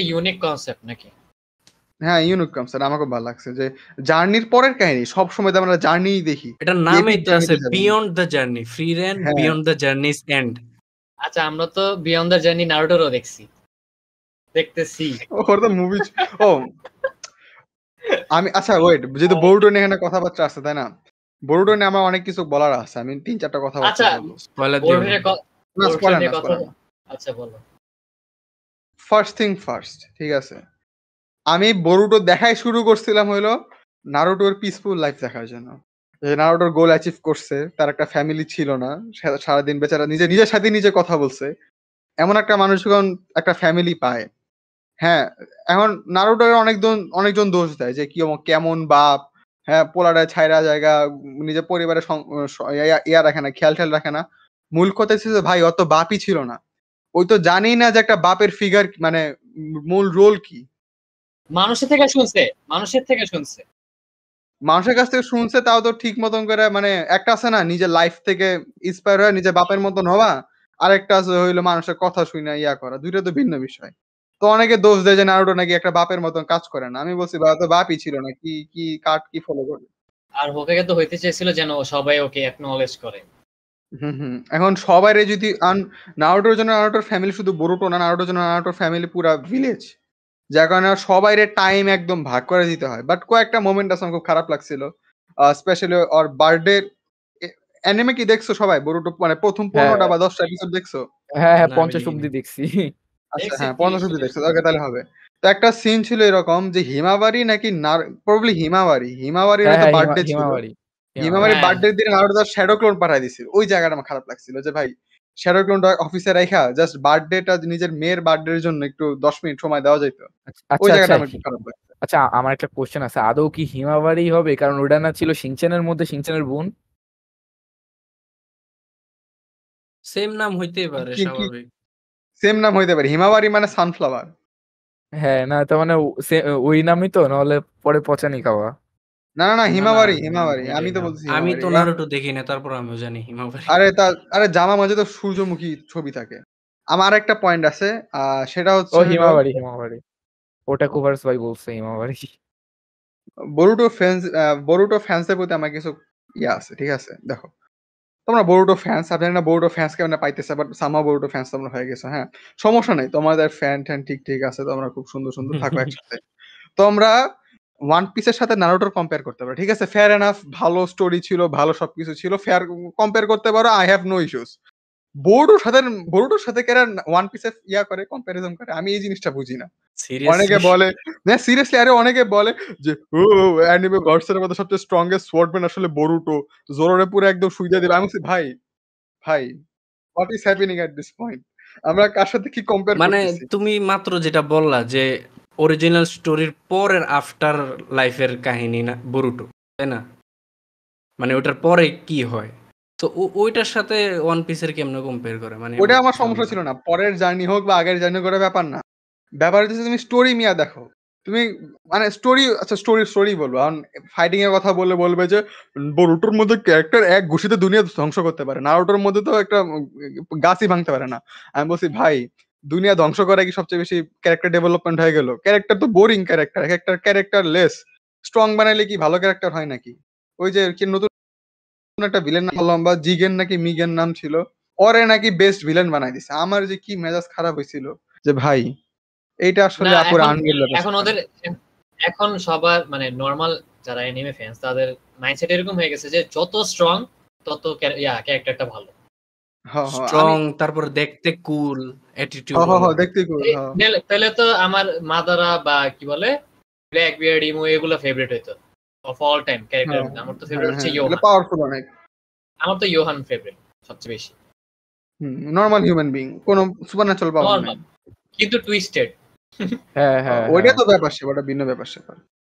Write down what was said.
Unique concept নাকি? হ্যাঁ, unique concept আমাকে ভালো লাগছে যে জার্নির পরের কাহিনী সব সময় তো আমরা জার্নিই দেখি। এটার নামেই তো আছে beyond the journey, free rain beyond the journey's end. আচ্ছা আমরা তো বিয়ন্ড দ্য জার্নি নারুটোরও দেখতেছি। ওর তো মুভি ও আমি আচ্ছা ওয়েট যেহেতু বোরুটো নিয়ে এখানে কথাবার্তা আছে তাই না? বোরুটো নিয়ে আমার অনেক কিছু বলার আছে। আমি ৩-৪টা কথাবার্তা বলবো। আচ্ছা বলো। ফার্স্ট থিং ফার্স্ট, ঠিক আছে? আমি বোরুটো দেখাই শুরু করছিলাম হলো নারুটোর পিসফুল লাইফ দেখার জন্য। যে নারুটোর গোল অ্যাচিভ করছে, তার একটা ফ্যামিলি ছিল না, সারাদিন বেচারা নিজের সাথে নিজে কথা বলছে। এমন একটা মানুষ যখন একটা ফ্যামিলি পায়, হ্যাঁ, এখন নারুটোর অনেকজন দোষ দেয় যে কেমন বাপ, হ্যাঁ, পোলাটায় ছাইরা জায়গা, নিজের পরিবারের ইয়া রাখে না, খেয়াল রাখে না। মূল কথা ছিল ভাই অত বাপই ছিল না, ওই তো জানি না যে একটা বাপের ফিগার মানে মূল রোল কি। মানুষের থেকে শুনছে তাও তো ঠিক মতন করে, মানে একটা আছে না নিজের লাইফ থেকে ইন্সপায়ার হয়ে নিজের বাপের মতন হওয়া, আরেকটা আছে হইলো মানুষের কথা শুনে ইয়া করা, দুইটা তো ভিন্ন বিষয়। তো অনেকে দোষ দেয় যে নারুটো নাকি একটা বাপের মতন কাজ করে না। আমি বলছি তো বাপই ছিল না, কি কাট কি ফলো করবে। আর হোকাগে তো হইতে চেয়েছিল যেন সবাই ওকে অ্যাকনলেজ করে। এখন সবাইরে যদি নারুটোর জন্য নারুটোর ফ্যামিলি শুধু বোরুটো না, নারুটোর জন্য নারুটোর ফ্যামিলি পুরা ভিলেজ, যার কারণে সবাইরে টাইম একদম ভাগ করে দিতে হয়। বাট কয়েকটা মোমেন্ট আছে আমার খুব খারাপ লাগছিল, স্পেশালি ওর বার্থডে। অ্যানিমে কি দেখছো সবাই? বোরুটো মানে প্রথম 15টা বা 10টা এপিসোড দেখছো? হ্যাঁ 50 অব্দি দেখছি। আচ্ছা হ্যাঁ 50 অব্দি দেখছো, ওকে তাহলে হবে। তো একটা সিন ছিল এরকম যে হিমাবারি নাকি প্রবাবলি হিমাবারির হয়তো বার্থডে ছিল। হিমাবারির বার্থডের দিনে নারুটো তার শ্যাডো ক্লোন পাঠিয়ে দিছিল। ওই জায়গাটা আমার খারাপ লাগছিল যে ভাই শ্যাডো ক্লোনটা অফিসে রাইখা জাস্ট বার্থডেটা নিজের মেয়ের বার্থডের জন্য একটু 10 মিনিট সময় দেওয়া যেত। ওই জায়গাটা আমার খুব খারাপ লাগছে। আচ্ছা আমার একটা কোশ্চেন আছে, আদৌ কি হিমাবারি হবে? কারণ ওটা না ছিল শিনচানের মধ্যে শিনচানের বোন। সেম নাম হইতেই পারে, স্বাভাবিক সেম নাম হইতে পারে। হিমাবারি মানে সানফ্লাওয়ার। হ্যাঁ না তার মানে ওই নামই তো, নাহলে পরে পচানি খাওয়া। না হিমাবারি আমি তো বলছি আমি তো নারুটো দেখি না, তারপর আমিও জানি হিমাবারি। আরে জামা মাঝে তো সূর্যমুখী ছবি থাকে। আমার একটা পয়েন্ট আছে, সেটা হচ্ছে হিমাবারি ওটা কুভার্স ভাই বলছে হিমাবারি। বরুটো ফ্যান্সের প্রতি আমার কিছু ইয়া আছে, ঠিক আছে? দেখো তোমরা বরুটো ফ্যান্স, আপনারা না বরুটো ফ্যান্স কেমন পাইতেছে, বাট সামা বরুটো ফ্যান্স তোমরা হয়ে গেছো। হ্যাঁ সমস্যা নাই, তোমাদের ফ্যান ঠিক আছে, তোমরা খুব সুন্দর থাকো একসাথে। তোমরা ওয়ান পিসের সাথে নারুটোর কম্পেয়ার করতে পারো, ঠিক আছে? ফেয়ার এনাফ, ভালো স্টোরি ছিল, ভালো সবকিছু ছিল, ফেয়ার কম্পেয়ার করতে পারো, আই হ্যাভ নো ইস্যুস। বোরুটোর সাথে কেরা ওয়ান পিসে ইয়া করে কম্পারিজন করে, আমি এই জিনিসটা বুঝি না। অনেকে বলে না সিরিয়াসলি, আরে অনেকে বলে যে অ্যানিমে গডসের মধ্যে সবচেয়ে স্ট্রংগেস্ট সোয়ার্ডম্যান আসলে বরুটো, জোরোরে পুরো একদম শুইয়া দিবে। আমি বলছি ভাই what is happening at this point? আমরা কার সাথে কি কম্পেয়ার করতেছি? মানে তুমি মাত্র যেটা বললা যে অরিজিনাল স্টোরির পরের আফটার লাইফের কাহিনী না বরুটো, তাই না? মানে ওটার পরে কি হয়, তো ওইটার সাথে ওয়ান পিসের কেমনে কম্পেয়ার করে? মানে ওটা আমার সমস্যা ছিল না, পরের জার্নি হোক বা আগের জার্নি করে ব্যাপার না। ব্যাপার হচ্ছে তুমি স্টোরি মিয়া দেখো, তুমি মানে স্টোরি বলবো। এখন ফাইটিং এর কথা বলবে যে বরুটোর মধ্যে ক্যারেক্টার এক ঘুষিতে দুনিয়া ধ্বংস করতে পারে, নারুটোর মধ্যে তো একটা গাছই ভাঙতে পারে না। আমি বলছি ভাই দুনিয়া ধ্বংস করা কি সবচেয়ে বেশি ক্যারেক্টার ডেভেলপমেন্ট হয়ে গেল? ক্যারেক্টার তো বোরিং ক্যারেক্টার লেস স্ট্রং বানাইলে কি ভালো ক্যারেক্টার হয় নাকি? ওই যে কি নতুন একটা ভিলেন নাম লম্বা জিগেন নাকি মিগেন নাম ছিল, ওরে নাকি বেস্ট ভিলেন বানাই দিছে। আমার যে কি মেজাজ খারাপ হয়েছিল যে ভাই এইটা আসলে এখন সবার মানে নরমাল যারা অ্যানিমে ফ্যান্স তাদের মাইন্ডসেট এরকম হয়ে গেছে যে যত স্ট্রং তত ক্যারেক্টারটা ভালো, স্ট্রং, তারপর দেখতে কুল, অ্যাটিটিউড দেখতে কুল। তাহলে তো আমার মাদারা বা কি বলে ব্ল্যাক বিয়ার্ড ইমো এগুলো ফেভারিট হইতো অফ অল টাইম ক্যারেক্টার। আমার তো ফেভারিট হচ্ছে ইয়োহান, পাওয়ারফুল অনেক। আমার তো ইয়োহান ফেভারিট সবচেয়ে বেশি। নরমাল হিউম্যান বিং, কোন সুপারন্যাচুরাল পাওয়ার না, কিন্তু টুইস্টেড। হ্যাঁ ওইটা তো ব্যাপার, সেটা ভিন্ন ব্যাপার।